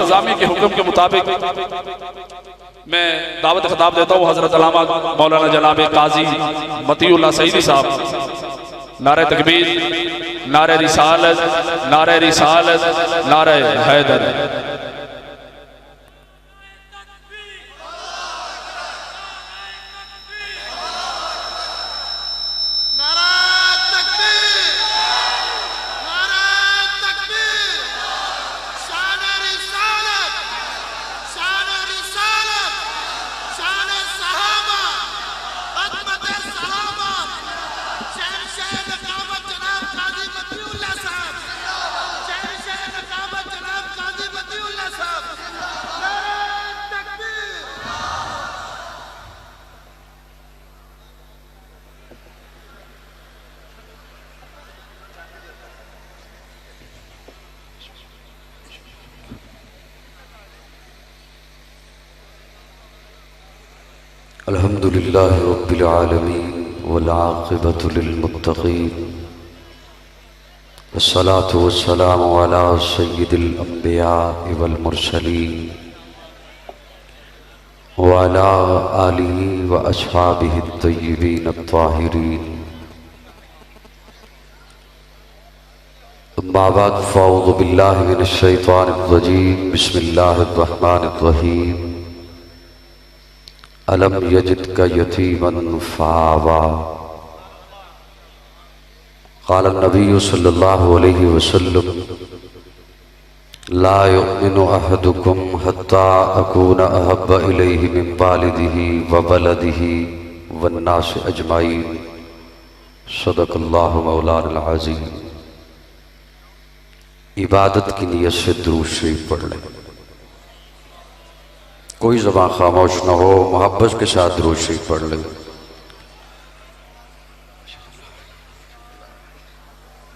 انتظامیہ کے حکم کے مطابق میں دعوت خطاب دیتا ہوں حضرت علامہ مولانا جناب قاضی مطیع اللہ سعیدی صاحب۔ نعرہ تکبیر، نعرہ رسالت، نعرہ رسالت، نعرہ حیدر۔ الحمد للہ رب العالمین والعاقبۃ للمتقین والصلاة والسلام علی سید الانبیاء والمرسلین وعلی آلہ واصحابہ الطیبین الطاہرین اما بعد فاعوذ باللہ من الشیطان الرجیم بسم اللہ الرحمن الرحیم ألم يجدك يتيما فآوى قال النبي صلى الله عليه وسلم لا يؤمن أحدكم حتى أكون أحب إليه من والده وولده والناس أجمعين صدق الله مولانا العظيم۔ عبادت کی نیت سے درود شریف پڑھ لیں، کوئی زبان خاموش نہ ہو، محبت کے ساتھ درود شریف پڑھ لیں۔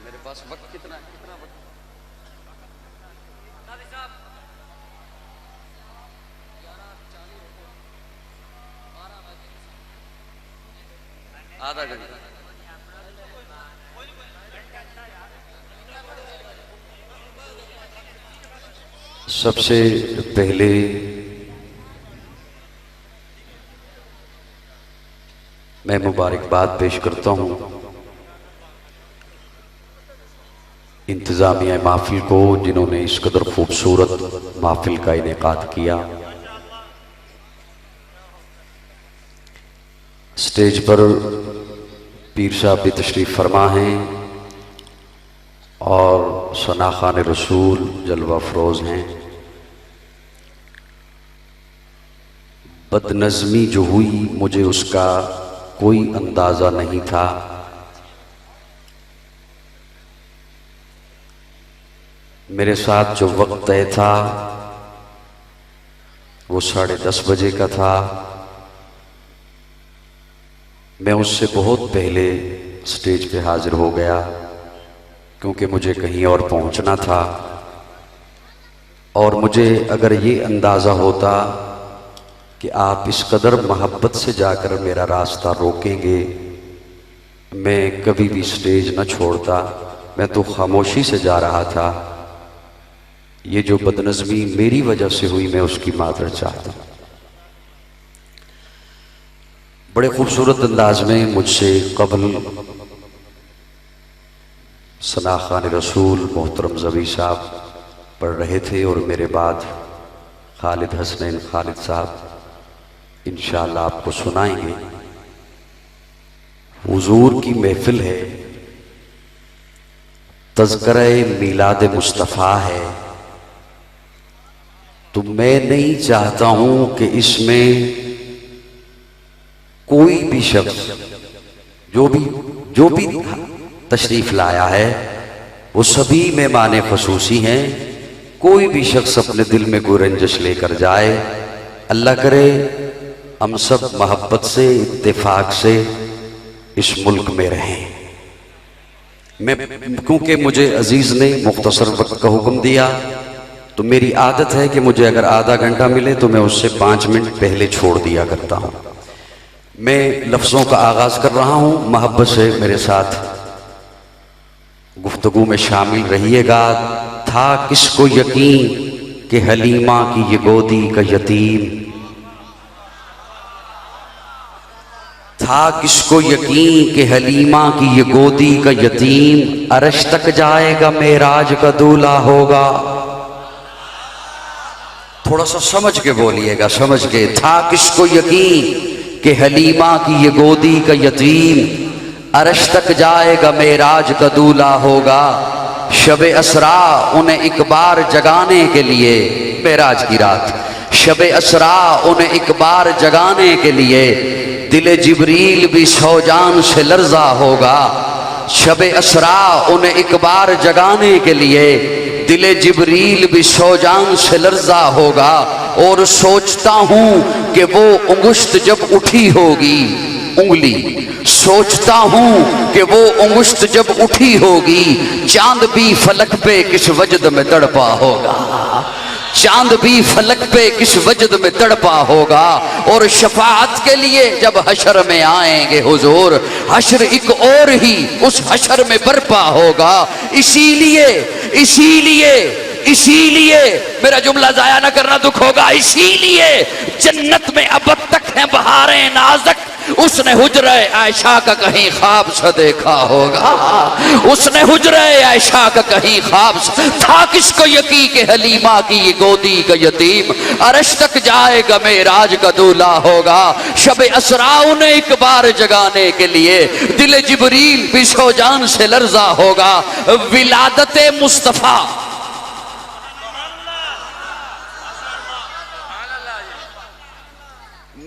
میرے پاس وقت کتنا ہے؟ آدھا گھنٹہ۔ سب سے پہلے میں مبارکباد پیش کرتا ہوں انتظامیہ محفل کو، جنہوں نے اس قدر خوبصورت محفل کا انعقاد کیا۔ اسٹیج پر پیر صاحب بھی تشریف فرما ہیں اور ثنا خوان رسول جلوہ افروز ہیں۔ بد نظمی جو ہوئی مجھے اس کا کوئی اندازہ نہیں تھا، میرے ساتھ جو وقت طے تھا وہ 10:30 بجے کا تھا۔ میں اس سے بہت پہلے اسٹیج پہ حاضر ہو گیا کیونکہ مجھے کہیں اور پہنچنا تھا، اور مجھے اگر یہ اندازہ ہوتا کہ آپ اس قدر محبت سے جا کر میرا راستہ روکیں گے، میں کبھی بھی سٹیج نہ چھوڑتا، میں تو خاموشی سے جا رہا تھا۔ یہ جو بدنظمی میری وجہ سے ہوئی، میں اس کی معذرت چاہتا ہوں۔ بڑے خوبصورت انداز میں مجھ سے قبل ثنا خوان رسول محترم زوی صاحب پڑھ رہے تھے، اور میرے بعد خالد حسنین خالد صاحب انشاءاللہ آپ کو سنائیں گے۔ حضور کی محفل ہے، تذکرہ میلاد مصطفیٰ ہے، تو میں نہیں چاہتا ہوں کہ اس میں کوئی بھی شخص جو بھی تشریف لایا ہے وہ سبھی مہمان خصوصی ہیں، کوئی بھی شخص اپنے دل میں کوئی رنجش لے کر جائے، اللہ کرے ہم سب محبت سے اتفاق سے اس ملک میں رہیں۔ کیونکہ مجھے عزیز نے مختصر وقت کا حکم دیا، تو میری عادت ہے کہ مجھے اگر آدھا گھنٹہ ملے تو میں اس سے 5 منٹ پہلے چھوڑ دیا کرتا ہوں۔ میں لفظوں کا آغاز کر رہا ہوں، محبت سے میرے ساتھ گفتگو میں شامل رہیے گا۔ تھا کس کو یقین کہ حلیمہ کی یہ گودی کا یتیم، تھا کس کو یقین کہ حلیمہ کی یہ گودی کا یتیم عرش تک جائے گا معراج کا دولہا ہوگا۔ تھوڑا سا سمجھ کے بولیے گا، سمجھ کے۔ تھا کس کو یقین کہ حلیمہ کی یہ گودی کا یتیم عرش تک جائے گا معراج کا دولہا ہوگا۔ شب اسرا انہیں ایک بار جگانے کے لیے، معراج کی رات، شب اسرا انہیں ایک بار جگانے کے لیے دل جبریل بھی سو جان سے لرزا ہوگا۔ شب اسرا انہیں ایک بار جگانے کے لیے دل جبریل بھی سو جان سے لرزا ہوگا۔ اور سوچتا ہوں کہ وہ انگشت جب اٹھی ہوگی، انگلی، سوچتا ہوں کہ وہ انگشت جب اٹھی ہوگی، چاند بھی فلک پہ کس وجد میں تڑپا ہوگا، چاند بھی فلک پہ کس وجد میں تڑپا ہوگا۔ اور شفاعت کے لیے جب حشر میں آئیں گے حضور، حشر ایک اور ہی اس حشر میں برپا ہوگا۔ اسی لیے میرا جملہ ضائع نہ کرنا دکھ ہوگا، اسی لیے جنت میں ابد تک ہیں بہاریں نازک، اس نے حجرہ عائشہ کا کہیں خواب سے دیکھا ہوگا، اس نے حجرہ عائشہ کا کہیں خواب سے۔ تھا کس کو یقین کہ حلیمہ کی یہ گودی کا یتیم عرش تک جائے گا معراج کا دولہا ہوگا۔ شب اسرا انہیں ایک بار جگانے کے لیے دل جبریل بھی سو جان سے لرزا ہوگا۔ ولادت مصطفیٰ،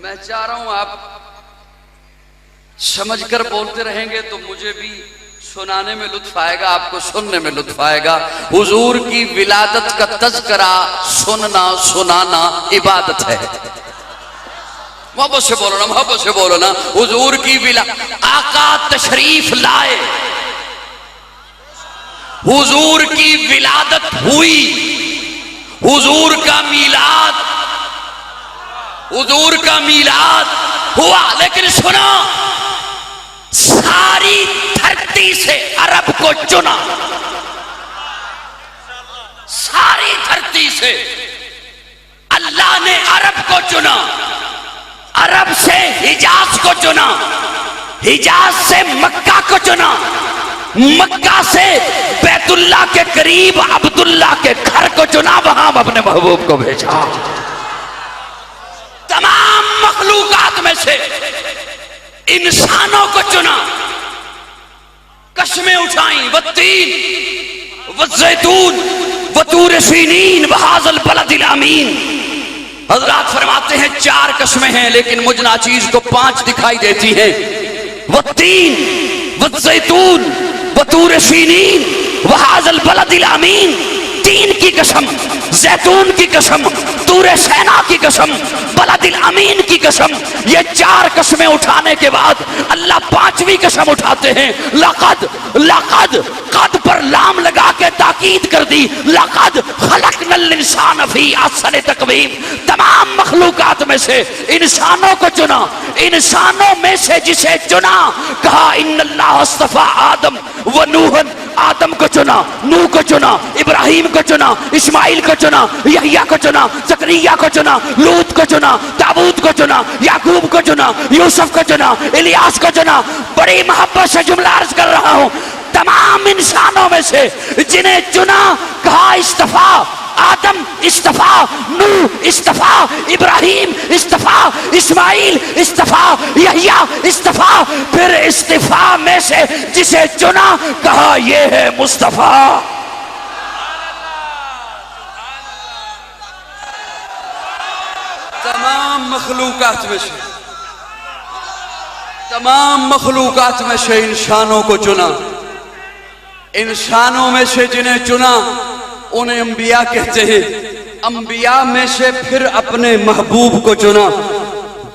میں چاہ رہا ہوں آپ سمجھ کر بولتے رہیں گے تو مجھے بھی سنانے میں لطف آئے گا، آپ کو سننے میں لطف آئے گا۔ حضور کی ولادت کا تذکرہ سننا سنانا عبادت ہے۔ محبت سے بولو نا، محبت سے بولو نا۔ حضور کی ولادت، آقا تشریف لائے، حضور کی ولادت ہوئی، حضور کا میلاد، حضور کا میلاد ہوا، لیکن سنا، ساری دھرتی سے عرب کو چنا، ساری دھرتی سے اللہ نے عرب کو چنا، عرب سے حجاز کو چنا، حجاز سے مکہ کو چنا، مکہ سے بیت اللہ کے قریب عبداللہ کے گھر کو چنا، وہاں اپنے محبوب کو بھیجا۔ تمام مخلوقات میں سے انسانوں کو چنا، قسمیں اٹھائیں، والتین والزیتون وطور سینین وہذا البلد الامین۔ حضرات فرماتے ہیں 4 قسمیں ہیں لیکن مجھ ناچیز کو 5 دکھائی دیتی ہیں۔ والتین والزیتون وطور سینین وہذا البلد الامین، تین کی قسم، زیتون کی قسم، طور سینا کی قسم، بلد الامین کی قسم۔ یہ 4 قسمیں اٹھانے کے بعد اللہ 5ویں قسم اٹھاتے ہیں۔ لقد قد پر لام لگا کے تاکید کر دی، لقد خلقنا الانسان فی احسن تقویم۔ تمام مخلوقات میں سے انسانوں کو چنا، انسانوں میں سے جسے چنا کہا ان اللہ اصطفیٰ آدم و نوحن، آدم کو چنا، نوح کو چنا، ابراہیم کو چنا، اسماعیل کو چنا، یحییٰ کو چنا، زکریا کو چنا، لوط کو چنا، داؤد کو چنا، یعقوب کو چنا، یوسف کو چنا، الیاس کو چنا۔ بڑی محبت سے جملہ عرض کر رہا ہوں، تمام انسانوں میں سے جنہیں چنا کہا اصطفیٰ آدم، اصطفیٰ نوح، اصطفیٰ ابراہیم، اصطفیٰ اسماعیل، اصطفیٰ یحییٰ، اصطفیٰ، پھر اصطفیٰ میں سے جسے چنا کہا یہ ہے مصطفیٰ۔ تمام مخلوقات میں سے انسانوں کو چنا، انسانوں میں سے جنہیں چنا انہیں انبیاء کہتے ہیں۔ انبیاء میں سے پھر اپنے محبوب کو چنا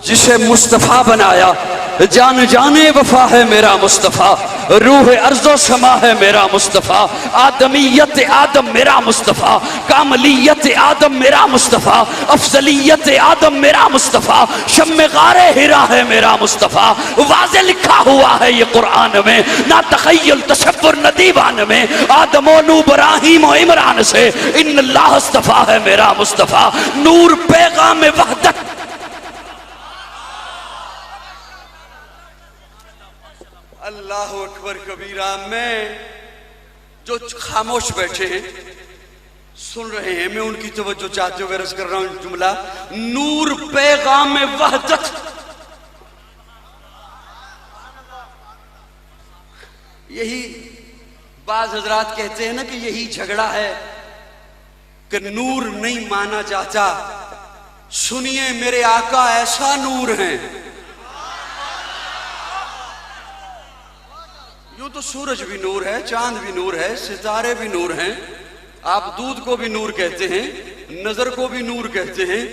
جسے مصطفیٰ بنایا، جان جانے وفا ہے میرا مصطفیٰ، روح ارض و سما ہے میرا مصطفیٰ، آدمیت آدم میرا مصطفیٰ، کاملیت آدم میرا مصطفیٰ، افضلیت آدم میرا مصطفیٰ، شم غار ہرا ہے میرا مصطفیٰ، واضح لکھا ہوا ہے یہ قرآن میں، نہ تخیل تصور نہ دیوان میں، آدم و نوح ابراہیم و عمران سے ان اللہ اصطفیٰ ہے میرا مصطفیٰ، نور پیغام وحدت۔ اللہ اکبر کبیرہ، میں جو خاموش بیٹھے ہیں سن رہے ہیں، میں ان کی توجہ چاہتے ہوئے عرض کر رہا ہوں جملہ، نور پیغام وحدت۔ یہی بعض حضرات کہتے ہیں نا کہ یہی جھگڑا ہے کہ نور نہیں مانا جاتا، سنیے میرے آقا ایسا نور ہیں، یوں تو سورج بھی نور ہے، چاند بھی نور ہے، ستارے بھی نور ہیں، آپ دودھ کو بھی نور کہتے ہیں، نظر کو بھی نور کہتے ہیں،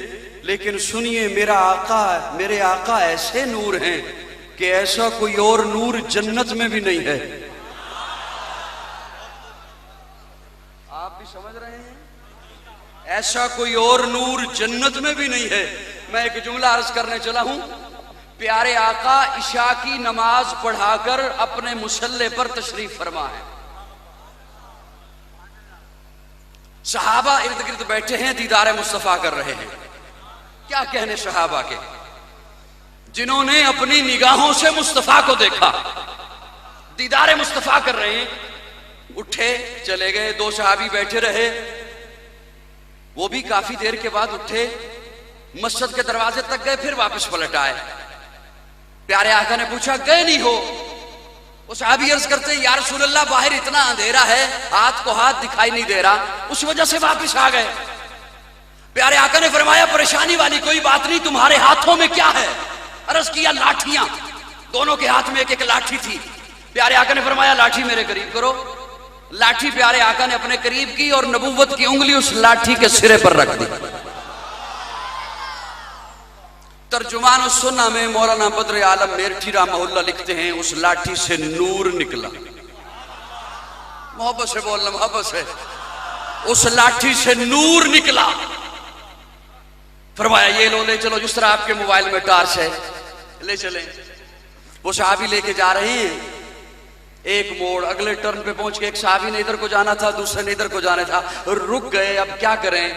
لیکن سنیے میرے آقا ایسے نور ہیں کہ ایسا کوئی اور نور جنت میں بھی نہیں ہے۔ آپ بھی سمجھ رہے ہیں؟ ایسا کوئی اور نور جنت میں بھی نہیں ہے۔ میں ایک جملہ عرض کرنے چلا ہوں، پیارے آقا عشاء کی نماز پڑھا کر اپنے مصلی پر تشریف فرما ہے، صحابہ ارد گرد بیٹھے ہیں، دیدار مصطفیٰ کر رہے ہیں۔ کیا کہنے صحابہ کے، جنہوں نے اپنی نگاہوں سے مصطفیٰ کو دیکھا، دیدار مصطفیٰ کر رہے ہیں، اٹھے چلے گئے۔ دو صحابی بیٹھے رہے، وہ بھی کافی دیر کے بعد اٹھے، مسجد کے دروازے تک گئے، پھر واپس پلٹ آئے۔ پیارے آقا نے پوچھا گئے نہیں ہو؟ وہ صحابی عرض کرتے یا رسول اللہ باہر اتنا اندھیرا ہے، ہاتھ کو ہاتھ دکھائی نہیں دے رہا، اس وجہ سے واپس آ گئے۔ پیارے آقا نے فرمایا پریشانی والی کوئی بات نہیں، تمہارے ہاتھوں میں کیا ہے؟ عرض کیا لاٹھیاں، دونوں کے ہاتھ میں ایک ایک لاٹھی تھی۔ پیارے آقا نے فرمایا لاٹھی میرے قریب کرو۔ لاٹھی پیارے آقا نے اپنے قریب کی اور نبوت کی انگلی اس لاٹھی کے سرے پر رکھ دی۔ ترجمان السنہ میں مولانا بدر عالم میرٹھی رحمہ اللہ لکھتے ہیں اس لاٹھی سے نور نکلا۔ محبت سے بولنا، محبت سے۔ اس لاٹھی سے نور نکلا۔ فرمایا یہ لو لے چلو، جس طرح آپ کے موبائل میں ٹارچ ہے لے چلیں۔ وہ صحابی لے کے جا رہے ہیں، ایک موڑ اگلے ٹرن پہ پہنچ کے ایک صحابی نے ادھر کو جانا تھا، دوسرے نے ادھر کو جانا تھا، رک گئے، اب کیا کریں؟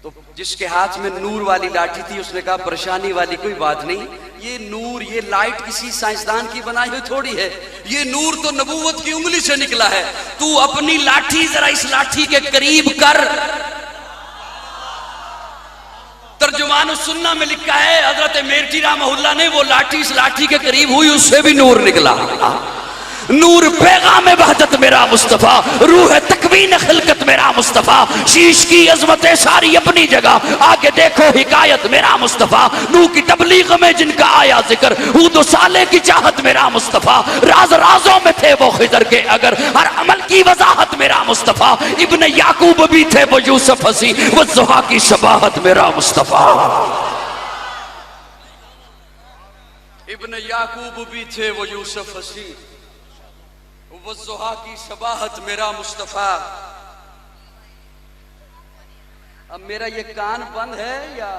تو جس کے ہاتھ میں نور والی لاٹھی تھی اس نے کہا پریشانی والی کوئی بات نہیں، یہ نور، یہ لائٹ کسی سائنسدان کی بنائی ہوئی تھوڑی ہے، یہ نور تو نبوت کی انگلی سے نکلا ہے، تو اپنی لاٹھی ذرا اس لاٹھی کے قریب کر۔ ترجمان السنہ میں لکھا ہے حضرت میرٹھی رحمہ اللہ نے وہ لاٹھی اس لاٹھی کے قریب ہوئی، اس سے بھی نور نکلا۔ نور پیغام وحدت میرا مصطفیٰ، روح تکوین خلقت میرا مصطفیٰ، شیش کی عظمت ساری اپنی جگہ، آگے دیکھو حکایت میرا مصطفیٰ، نوح کی تبلیغ میں جن کا آیا ذکر، ہود و صالح کی چاہت میرا مصطفیٰ، راز رازوں میں تھے وہ خضر کے اگر، ہر عمل کی وضاحت میرا مصطفیٰ، ابن یعقوب بھی تھے وہ یوسف ہنسی، والضحیٰ کی شباہت میرا مصطفیٰ، ابن یعقوب بھی تھے وہ یوسف ہنسی، والضحیٰ کی شباہت میرا مصطفیٰ۔ اب میرا یہ کان بند ہے یا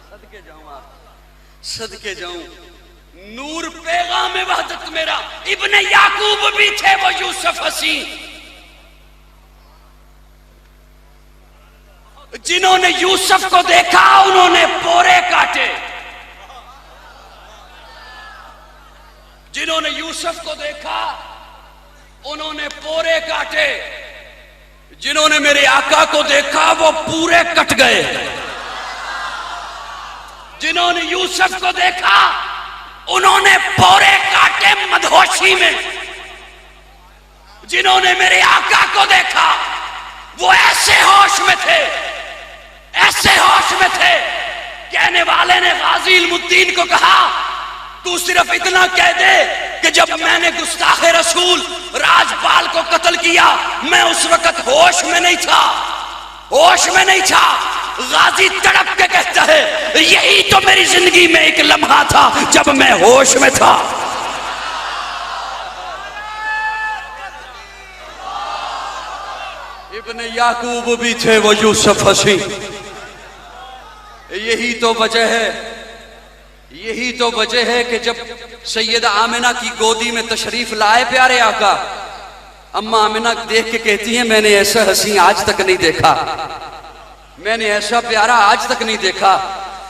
صدقے جاؤں، آپ صدقے جاؤں، نور پیغام وحدت میرا، ابن یعقوب بھی تھے وہ یوسف ہنسی، جنہوں نے یوسف کو دیکھا انہوں نے پورے کاٹے، جنہوں نے یوسف کو دیکھا انہوں نے پورے کاٹے، جنہوں نے میرے آقا کو دیکھا وہ پورے کٹ گئے، جنہوں نے یوسف کو دیکھا انہوں نے پورے کاٹے مدہوشی میں، جنہوں نے میرے آقا کو دیکھا وہ ایسے ہوش میں تھے، ایسے ہوش میں تھے، کہنے والے نے غازی علم الدین کو کہا تو صرف اتنا کہہ دے کہ جب میں نے گستاخ رسول راجپال کو قتل کیا میں اس وقت ہوش میں نہیں تھا، ہوش میں نہیں تھا، غازی تڑپ کے کہتا ہے یہی تو میری زندگی میں ایک لمحہ تھا جب میں ہوش میں تھا. ابن یعقوب بھی تھے وہ یوسف حسین. یہی تو وجہ ہے کہ جب سیدہ آمنہ کی گودی میں تشریف لائے پیارے آقا، اماں آمنہ دیکھ کے کہتی ہیں میں نے ایسا حسین آج تک نہیں دیکھا، میں نے ایسا پیارا آج تک نہیں دیکھا.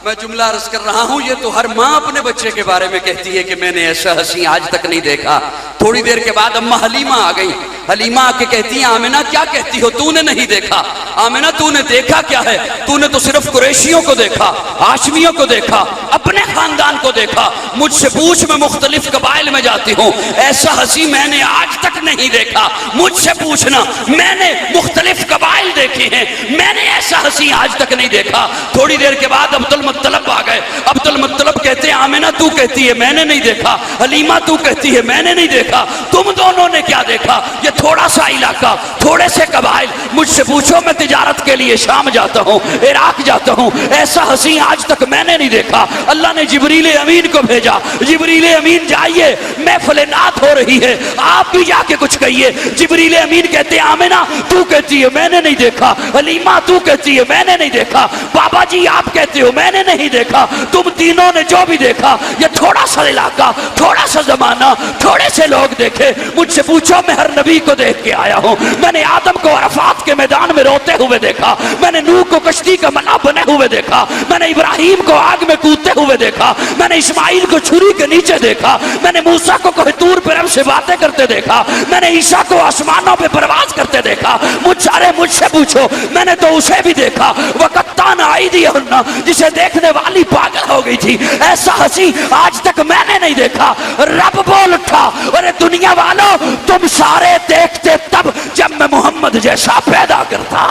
میں جملہ عرض کر رہا ہوں، یہ تو ہر ماں اپنے بچے کے بارے میں کہتی ہے کہ میں نے ایسا حسین آج تک نہیں دیکھا. تھوڑی دیر کے بعد اماں حلیمہ آ گئی. حلیمہ آ کے کہتی ہیں آمنہ کیا کہتی ہو، تو نے نہیں دیکھا. آمنہ تو نے دیکھا کیا ہے؟ تو نے تو صرف قریشیوں کو دیکھا، ہاشمیوں کو دیکھا، اپنے خاندان کو دیکھا. مجھ سے پوچھ، میں مختلف قبائل میں جاتی ہوں، ایسا حسین میں نے آج تک نہیں دیکھا. مجھ سے پوچھنا، میں نے مختلف قبائل دیکھے ہیں، میں نے ایسا حسین آج تک نہیں دیکھا. تھوڑی دیر کے بعد عبد المطلب آ گئے. عبد المطلب کہتے ہیں آمنہ تو کہتی ہے میں نے نہیں دیکھا، حلیمہ تو کہتی ہے میں نے نہیں دیکھا، تم دونوں نے کیا دیکھا؟ یہ تھوڑا سا علاقہ، تھوڑے سے قبائل. مجھ سے پوچھو، میں تجارت کے لیے شام جاتا ہوں، عراق جاتا ہوں، ایسا حسین آج تک میں نے نہیں دیکھا. اللہ نے جبریل امین کو بھیجا، جبریل امین جائیے محفل نعت ہو رہی ہے، آپ بھی جا کے کچھ کہیے. جبریل امین کہتے ہیں آمنہ تو کہتی ہے میں نے نہیں دیکھا، حلیمہ تو کہتی ہے میں نے نہیں دیکھا، بابا جی آپ کہتے ہو میں نے نہیں دیکھا، تم تینوں نے جو بھی دیکھا یہ تھوڑا سا علاقہ، تھوڑا سا زمانہ، تھوڑے سے لوگ دیکھے. مجھ سے پوچھو، میں ہر نبی کو دیکھ کے آیا ہوں. میں نے آدم کو عرفات کے میدان میں روتے ہوئے دیکھا، میں نے نوح کو کشتی کا منا بنے ہوئے دیکھا، میں نے ابراہیم کو آگ میں کودتے ہوئے دیکھا، میں نے اسماعیل کو چھری کے نیچے دیکھا، میں نے موسیٰ کو کوہ طور پہ رب سے باتیں کرتے دیکھا، میں نے عیسیٰ کو آسمانوں پہ پرواز کرتے دیکھا. مجھ سے پوچھو، میں نے تو اسے بھی دیکھا وَقَطَّعْنَ أَيْدِيَهُنَّ، جسے دیکھنے والی پاگل ہو گئی تھی. ایسا حسین آج تک میں نے نہیں دیکھا. رب بول اٹھا، ارے دنیا والوں تم سارے دیکھتے تب جب میں محمد جیسا پیدا کرتا.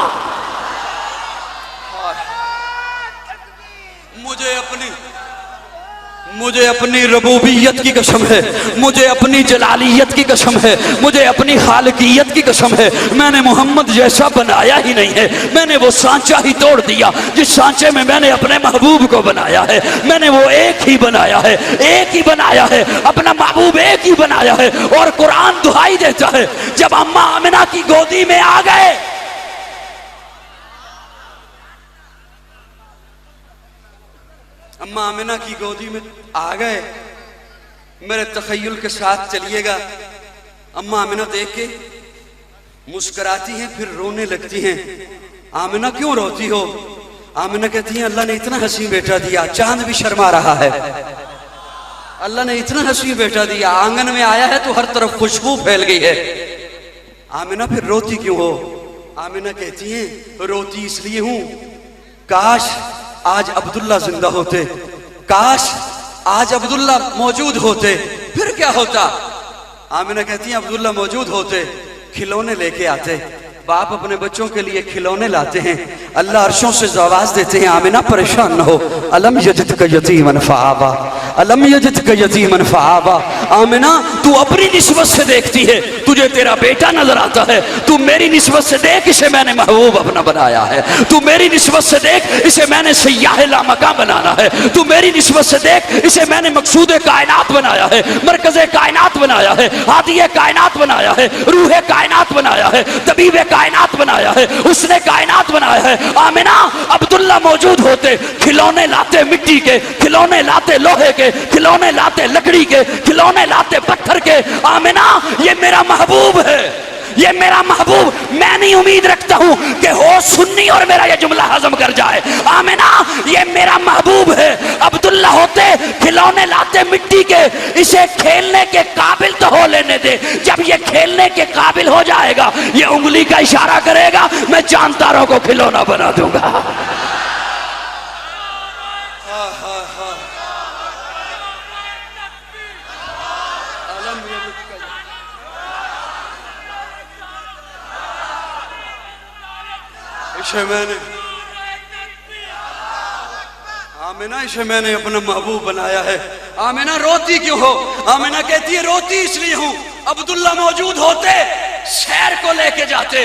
مجھے اپنی ربوبیت کی قسم ہے، مجھے اپنی جلالیت کی قسم ہے، مجھے اپنی خالقیت کی قسم ہے، میں نے محمد جیسا بنایا ہی نہیں ہے. میں نے وہ سانچہ ہی توڑ دیا جس سانچے میں میں نے اپنے محبوب کو بنایا ہے. میں نے وہ ایک ہی بنایا ہے، ایک ہی بنایا ہے، اپنا محبوب ایک ہی بنایا ہے. اور قرآن دہائی دیتا ہے جب اماں آمنہ کی گودی میں آ گئے، اماں آمنہ کی گودی میں آ گئے، میرے تخیل کے ساتھ چلیے گا. اماں آمنہ دیکھ کے مسکراتی ہیں، پھر رونے لگتی ہیں. آمنہ کیوں روتی ہو؟ آمنہ کہتی ہیں اللہ نے اتنا حسین بیٹا دیا، چاند بھی شرما رہا ہے. اللہ نے اتنا حسین بیٹا دیا، آنگن میں آیا ہے تو ہر طرف خوشبو پھیل گئی ہے. آمنہ پھر روتی کیوں ہو؟ آمنہ کہتی ہیں روتی اس لیے ہوں، کاش آج عبداللہ زندہ ہوتے، کاش آج عبداللہ موجود ہوتے، پھر کیا ہوتا؟ آمنہ کہتی ہیں عبداللہ موجود ہوتے، کھلونے لے کے آتے. باپ اپنے بچوں کے لیے کھلونے لاتے ہیں، اللہ عرشوں سے آواز دیتے ہیں آمنہ پریشان نہ ہو، الم یجدک یتیما فآویٰ، الم یجدک یتیما فآویٰ. آمنہ تو اپنی نسبت سے دیکھتی ہے، تجھے تیرا بیٹا نظر آتا ہے، تو میری نسبت سے دیکھ اسے میں نے محبوب اپنا بنایا ہے. تو میری نسبت سے دیکھ اسے میں نے سیاح لامکاں بنانا ہے. تو میری نسبت سے دیکھ اسے میں نے مقصود کائنات بنایا ہے، مرکز کائنات بنایا ہے، ہادی کائنات بنایا ہے، روح کائنات بنایا ہے، طبیب کائنات بنایا ہے، اس نے کائنات بنایا ہے. آمنہ عبداللہ موجود ہوتے، کھلونے لاتے مٹی کے، کھلونے لاتے لوہے کے، کھلونے لاتے لکڑی کے، کھلونے لاتے پتھر کے. آمنہ یہ میرا محبوب ہے، یہ میرا محبوب. میں نہیں امید رکھتا ہوں کہ ہو سنی اور میرا یہ جملہ ہضم کر جائے. آمنہ یہ میرا محبوب ہے. عبداللہ ہوتے کھلونے لاتے مٹی کے، اسے کھیلنے کے قابل تو ہو لینے دے. جب یہ کھیلنے کے قابل ہو جائے گا، یہ انگلی کا اشارہ کرے گا، میں جانداروں کو کھلونا بنا دوں گا. آمنہ اسے میں نے اپنا محبوب بنایا ہے. آمنہ روتی کیوں ہو؟ آمنہ کہتی ہے روتی اس لیے ہوں، عبداللہ موجود ہوتے سیر کو لے کے جاتے،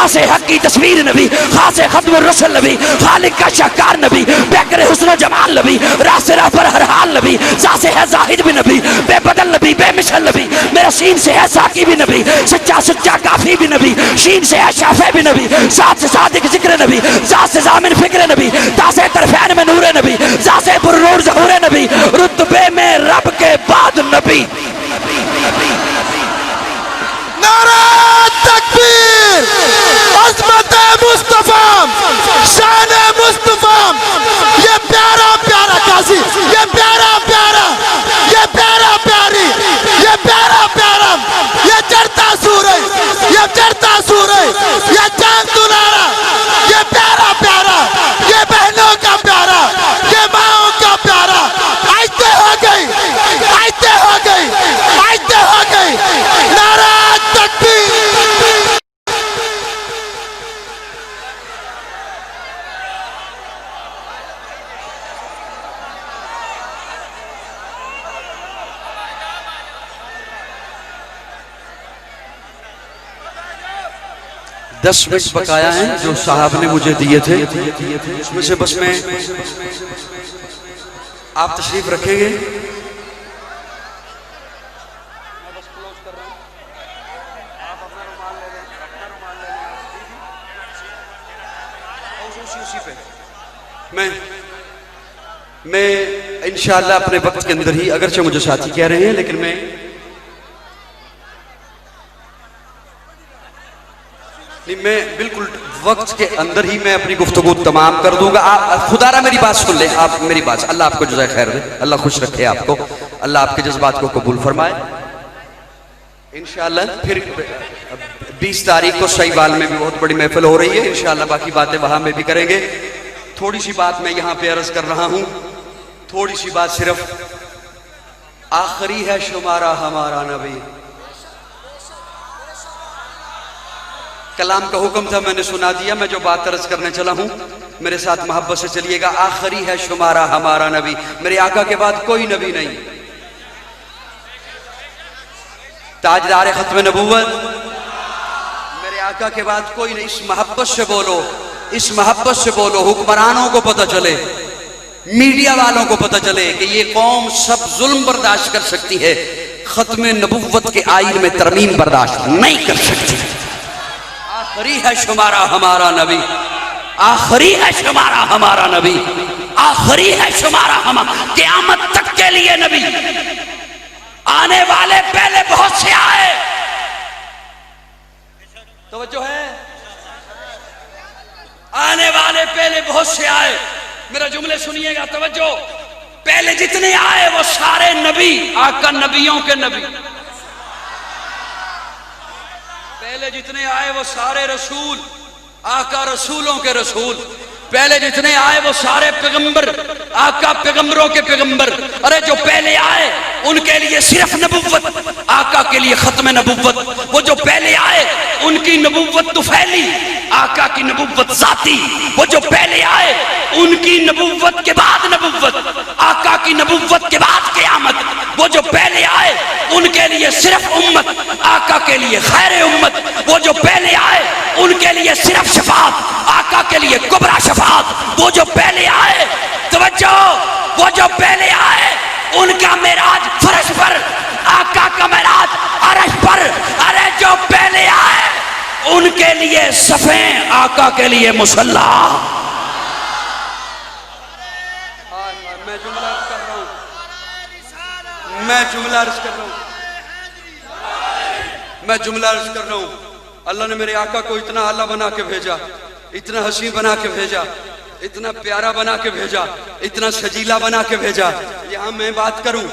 آس حق کی تصویر نبی خاص ختم الرسل نبی خالق کا شاہکار نبی بکر حسن و جمال نبی راس راہ پر ہر حال نبی ذات ہے زاہد بھی نبی بے بدل نبی بے مثل نبی میرا سین سے ہے ساقی بھی نبی سچا سچا کافی بھی نبی شین سے ہے شافع بھی نبی ذات سے صادق ذکر نبی ذات سے ضامن فکر نبی تاسے طرفین میں نور نبی ذات سے پر نور ظہور نبی رتبے میں رب کے بعد نبی نعرہ تکبیر عظمت مصطفیٰ شان مصطفیٰ یہ پیارا پیارا قاضی یہ پیارا پیارا یہ پیارا پیاری یہ پیارا پیارا یہ چڑھتا سورج یہ چڑھتا سورج یہ چاند دلارا یہ پیارا پیارا یہ بہنوں کا پیارا یہ ماؤں کا پیارا آئیتے ہو گئی آئیتے ہو گئی آئیتے ہو گئی نعرہ تکبیر دس منٹ بقایا ہیں جو صاحب نے مجھے دیے تھے اس میں سے بس میں آپ تشریف رکھیں گے میں انشاءاللہ اپنے وقت کے اندر ہی اگرچہ مجھے ساتھی کہہ رہے ہیں لیکن میں بالکل وقت کے اندر ہی میں اپنی گفتگو تمام کر دوں گا. آپ خدا را میری بات سن لیں, آپ میری بات, اللہ آپ کو جزائے خیر دے, اللہ خوش رکھے آپ کو, اللہ آپ کے جذبات کو قبول فرمائے. انشاءاللہ پھر 20 تاریخ کو سہیوال میں بھی بہت بڑی محفل ہو رہی ہے, انشاءاللہ باقی باتیں وہاں میں بھی کریں گے. تھوڑی سی بات میں یہاں پہ عرض کر رہا ہوں, تھوڑی سی بات صرف, آخری ہے شمارہ ہمارا نبی. کلام کا حکم تھا, میں نے سنا دیا, میں جو بات عرض کرنے چلا ہوں میرے ساتھ محبت سے چلیے گا. آخری ہے شمارہ ہمارا نبی, میرے آقا کے بعد کوئی نبی نہیں. تاجدار ختم نبوت میرے آقا کے بعد کوئی نہیں. اس محبت سے بولو, اس محبت سے بولو, حکمرانوں کو پتہ چلے, میڈیا والوں کو پتہ چلے کہ یہ قوم سب ظلم برداشت کر سکتی ہے, ختم نبوت کے آئین میں ترمیم برداشت نہیں کر سکتی. آخری ہے شمارہ ہمارا نبی, آخری ہے شمارہ ہمارا نبی, آخری ہے شمارہ ہمارا, قیامت تک کے لیے نبی. آنے والے پہلے بہت سے آئے, توجہ ہے, آنے والے پہلے بہت سے آئے. میرا جملے سنیے گا, توجہ. پہلے جتنے آئے وہ سارے نبی, آقا نبیوں کے نبی. پہلے جتنے آئے وہ سارے رسول, آقا رسولوں کے رسول. پہلے جتنے آئے وہ سارے پیغمبر, آقا پیغمبروں کے پیغمبر. ارے جو پہلے آئے ان کے لیے صرف نبوت, آقا کے لیے ختم نبوت. وہ جو پہلے آئے ان کی نبوت طفیلی, آقا کی نبوت ذاتی. وہ جو پہلے آئے ان کی نبوت کے بعد نبوت, آقا کی نبوت کے بعد قیامت. وہ جو پہلے آئے ان کے لیے صرف امت, آقا کے لیے خیر امت. وہ جو پہلے آئے ان کے لیے صرف شفاعت, آقا کے لیے کبرا شفاعت. وہ جو پہلے آئے, توجہ, وہ جو پہلے آئے ان کا معراج فرش پر, آقا کا معراج عرش پر. ارے جو پہلے آئے ان کے لیے صفیں, آقا کے لیے مصلی. میں جملہ عرض کر رہا ہوں, میں جملہ عرض کر رہا ہوں, میں جملہ عرض کر رہا ہوں. اللہ نے میرے آقا کو اتنا اعلیٰ بنا کے بھیجا, اتنا حسین بنا کے بھیجا, اتنا پیارا بنا کے بھیجا, اتنا سجیلا بنا کے بھیجا. یہاں میں بات کروں,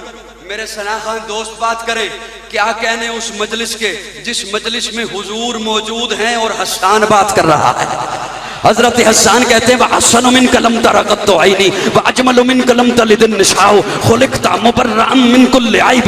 میرے ثنا خان دوست بات کرے, کیا کہنے اس مجلس کے جس مجلس میں حضور موجود ہیں اور حسان بات کر رہا ہے. حضرت حسان کہتے ہیں وَحَسَنُ مِنْكَ لَمْ تَرَ قَطُّ عَيْنِي وَأَجْمَلُ مِنْكَ لَمْ تَلِدِ النِّسَاءُ خُلِقْتَ مُبَرَّأً مِنْ كُلِّ عَيْبٍ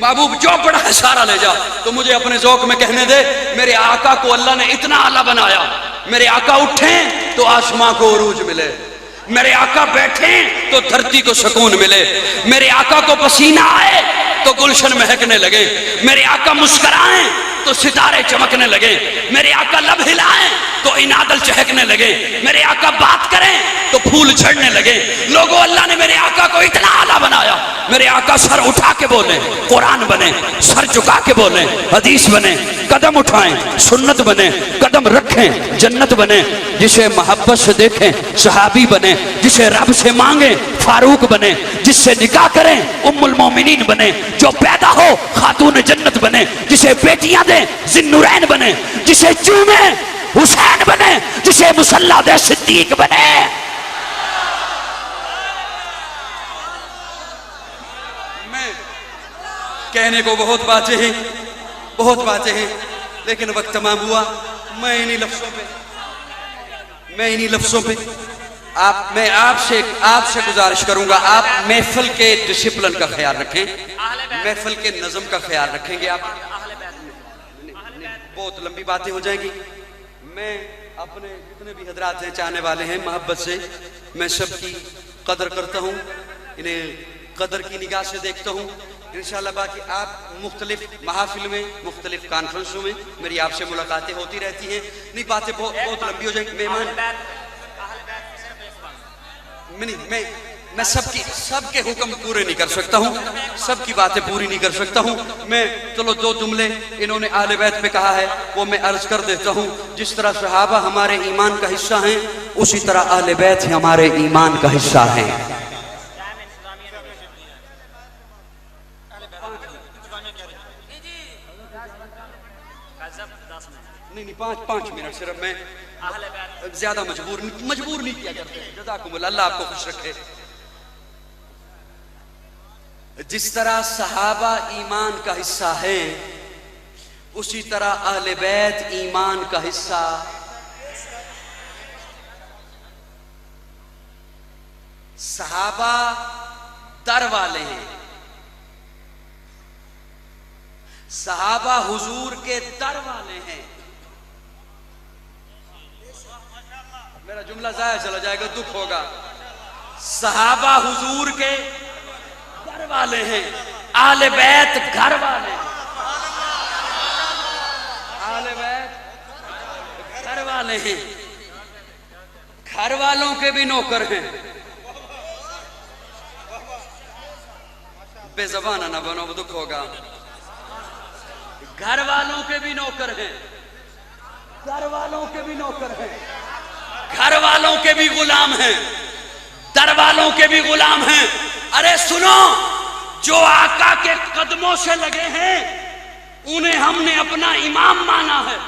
محبوب جو بڑا ہے سارا لے جا، تو مجھے اپنے ذوق میں کہنے دے، میرے آقا کو اللہ نے اتنا اعلیٰ بنایا، میرے آقا اٹھیں تو آسماں کو عروج ملے، میرے آقا بیٹھیں تو دھرتی کو سکون ملے، میرے آقا کو پسینہ آئے تو گلشن مہکنے لگے، میرے آقا مسکرائیں تو ستارے چمکنے لگے، میرے آقا لب ہلائیں تو انادل چہکنے لگے، میرے آقا بات کریں تو پھول جھڑنے لگے۔ لوگوں، اللہ نے میرے آقا کو اتنا اعلیٰ بنایا، میرے آقا سر اٹھا کے بولیں قرآن بنے، سر جھکا کے بولیں حدیث بنے، قدم اٹھائیں سنت بنے، قدم رکھیں جنت بنے، جسے محبت سے دیکھیں صحابی بنے، جسے رب سے مانگیں فاروق بنے، جس سے نکاح کریں ام المومنین بنے، جو پیدا ہو خاتون جنت بنے، جسے بیٹیاں دیں ذی النورین بنے، جسے چومیں حسین بنے، جسے مصلی دے صدیق بنے۔ میں کہنے کو بہت باتیں ہیں لیکن وقت تمام ہوا۔ میں انہی لفظوں پہ میں آپ سے گزارش کروں گا، آپ محفل کے ڈسپلن کا خیال رکھیں، محفل کے نظم کا خیال رکھیں گے۔ آپ بہت لمبی باتیں ہو جائیں گی۔ میں اپنے جتنے بھی حضرات ہیں چاہنے والے ہیں محبت سے، میں سب کی قدر کرتا ہوں، انہیں قدر کی نگاہ سے دیکھتا ہوں۔ انشاءاللہ باقی آپ مختلف محافل میں، مختلف کانفرنسوں میں میری آپ سے ملاقاتیں ہوتی رہتی ہیں۔ نہیں، باتیں بہت لمبی ہو جائیں گی۔ میں سب کے حکم پورے نہیں کر سکتا ہوں، سب کی باتیں پوری نہیں کر سکتا ہوں۔ میں چلو دو جملے انہوں نے اہل بیت پہ کہا ہے وہ میں عرض کر دیتا ہوں۔ جس طرح صحابہ ہمارے ایمان کا حصہ ہیں، اسی طرح اہل بیت ہمارے ایمان کا حصہ ہیں۔ نہیں، 5 منٹ صرف، میں زیادہ مجبور نہیں کیا کرتے۔ جزاکم اللہ، اللہ آپ کو خوش رکھے۔ جس طرح صحابہ ایمان کا حصہ ہیں، اسی طرح اہل بیت ایمان کا حصہ۔ صحابہ در والے ہیں، صحابہ حضور کے در والے ہیں۔ میرا جملہ ضائع چلا جائے گا، دکھ ہوگا۔ صحابہ حضور کے در والے ہیں، اہل بیت گھر والے ہیں، اہل بیت گھر والے ہیں، گھر والوں کے بھی نوکر ہیں۔ بے زبانہ نہ بنو، دکھ ہوگا۔ گھر والوں کے بھی نوکر ہیں، گھر والوں کے بھی نوکر ہیں، گھر والوں کے بھی غلام ہیں، در والوں کے بھی غلام ہیں۔ ارے سنو، جو آقا کے قدموں سے لگے ہیں انہیں ہم نے اپنا امام مانا ہے۔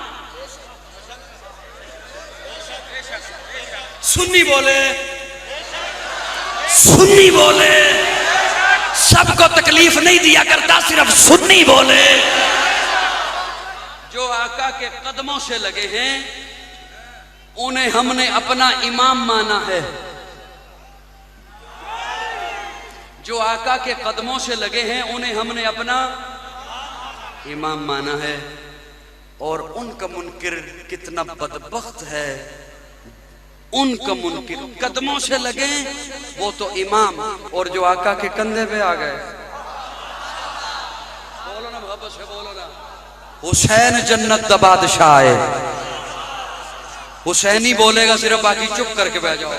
سنی بولے، سنی بولے، سب کو تکلیف نہیں دیا کرتا، صرف سنی بولے۔ جو آقا کے قدموں سے لگے ہیں انہیں ہم نے اپنا امام مانا ہے۔ جو آقا کے قدموں سے لگے ہیں انہیں ہم نے اپنا امام مانا ہے۔ اور ان کا منکر کتنا بدبخت ہے، ان کا منکر قدموں سے لگے وہ تو امام، اور جو آقا کے کندھے پہ آ گئے، بولو نا محبت سے بولو نا، حسین جنت دا بادشاہ ہے۔ حسینی بولے گا صرف، باقی چپ کر کے بیٹھ جاؤ۔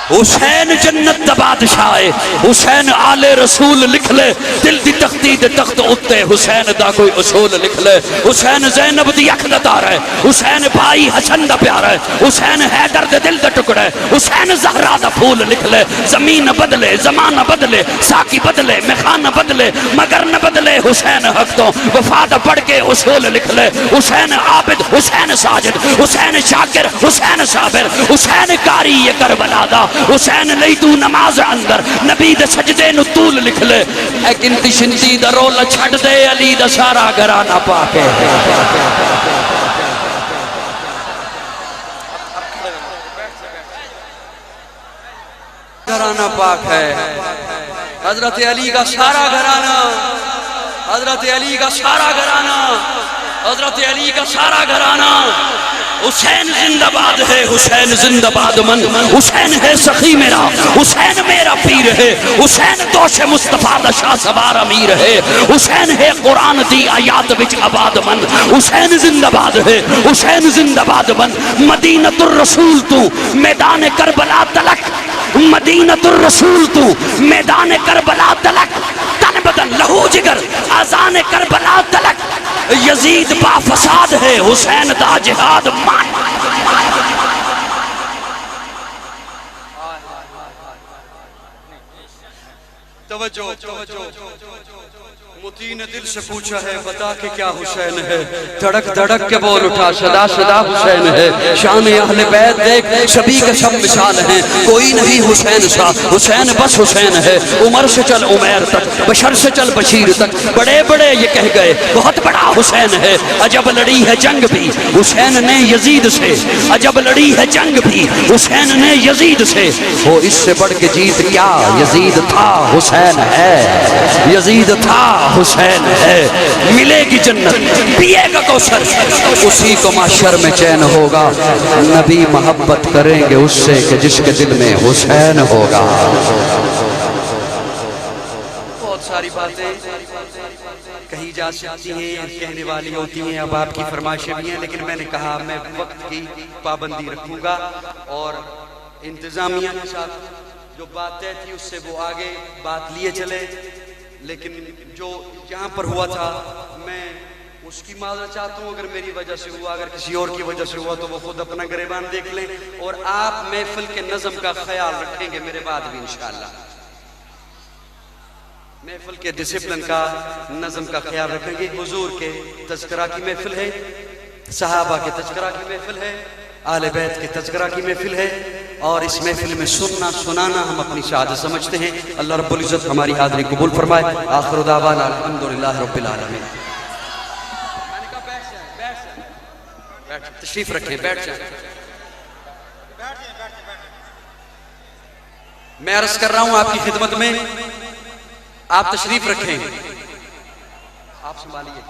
حسین جنت دا بادشاہ ہے، حسین آل رسول لکھ لے، دل دی تختی دے تخت اتے حسین دا کوئی اصول لکھ لے۔ حسین زینب دی اکھ دا تار ہے، حسین بھائی حسن دا پیار ہے، حسین حیدر دے دل دا ٹکڑا ہے، حسین زہرا دا پھول لکھ لے۔ زمین بدلے، زمانہ بدلے، ساکی بدلے، میخانہ بدلے، مگر نہ بدلے حسین حق تو وفا دا پڑھ کے اصول لکھ لے۔ حسین عابد، حسین ساجد، حسین شاکر، حسین صابر، حسین کاری یہ کربلا دا، حسین لئی تو نماز اندر نبی دے سجدے نو طول لکھ لے۔ اے گنتی شنتی دا رول چھڑ دے، علی دا سارا گھرانہ پاک ہے۔ گھرانہ پاک ہے۔ حضرت علی کا سارا گھرانہ، حضرت علی کا سارا گھرانہ، حضرت علی کا سارا گھرانہ. حسین زندہ باد ہے، حسین زندہ باد من، حسین ہے سخی میرا، حسین میرا پیر ہے، حسین دوش مصطفیٰ دا شاہ سوار امیر ہے، حسین ہے قرآن دی آیات وچ آباد من، حسین زندہ باد ہے، حسین زندہ باد من. مدینۃ الرسول تو میدان کربلا تلک، مدینۃ الرسول تو میدان کربلا تلک، تن بدن لہو جگر آذان کربلا تلک. یزید با فساد ہے، حسین دا جہاد مان. توجہ متی نے دل سے پوچھا ہے بتا کہ کیا حسین ہے، دھڑک دھڑک کے بول اٹھا صدا صدا حسین ہے. شان اہل بیت دیکھ سبھی کے سب مثال ہیں، کوئی نہیں حسین سا، حسین بس حسین ہے. عمر سے چل عمیر تک، بشر سے چل بشیر تک، بڑے بڑے یہ کہہ گئے بہت بڑا حسین ہے. عجب لڑی ہے جنگ بھی حسین نے یزید سے، عجب لڑی ہے جنگ بھی حسین نے یزید سے. وہ اس سے بڑھ کے جیت کیا، یزید تھا حسین ہے، یزید تھا حسین ہے. ملے گی جنت پیے گا کوثر، اسی کو معاشر میں چین ہوگا. نبی محبت کریں گے اس سے کہ جس کے دل میں حسین ہوگا. بہت ساری باتیں کہی جا سکتی ہیں، کہنے والی ہوتی ہیں، اب آپ کی فرمائشیں بھی ہیں، لیکن میں نے کہا میں وقت کی پابندی رکھوں گا اور انتظامیہ کے ساتھ جو بات طے تھی اس سے وہ آگے بات لیے چلے. لیکن جو یہاں پر ہوا تھا میں اس کی معذرت چاہتا ہوں اگر میری وجہ سے ہوا، اگر کسی اور کی وجہ سے ہوا تو وہ خود اپنا گریبان دیکھ لیں. اور آپ محفل کے نظم کا خیال رکھیں گے میرے بعد بھی انشاءاللہ، محفل کے ڈسپلن کا، نظم کا خیال رکھیں گے. حضور کے تذکرہ کی محفل ہے، صحابہ کے تذکرہ کی محفل ہے، آل بیت کے تذکرہ کی محفل ہے، اور اس محفل میں سننا سنانا ہم اپنی سعادت سمجھتے ہیں. اللہ رب العزت ہماری حاضری قبول فرمائے. آخر دعوانا الحمدللہ رب العالمین. تشریف رکھیں، بیٹھ جائیں. میں عرض کر رہا ہوں آپ کی خدمت میں، آپ تشریف رکھیں. آپ سنبھالیے.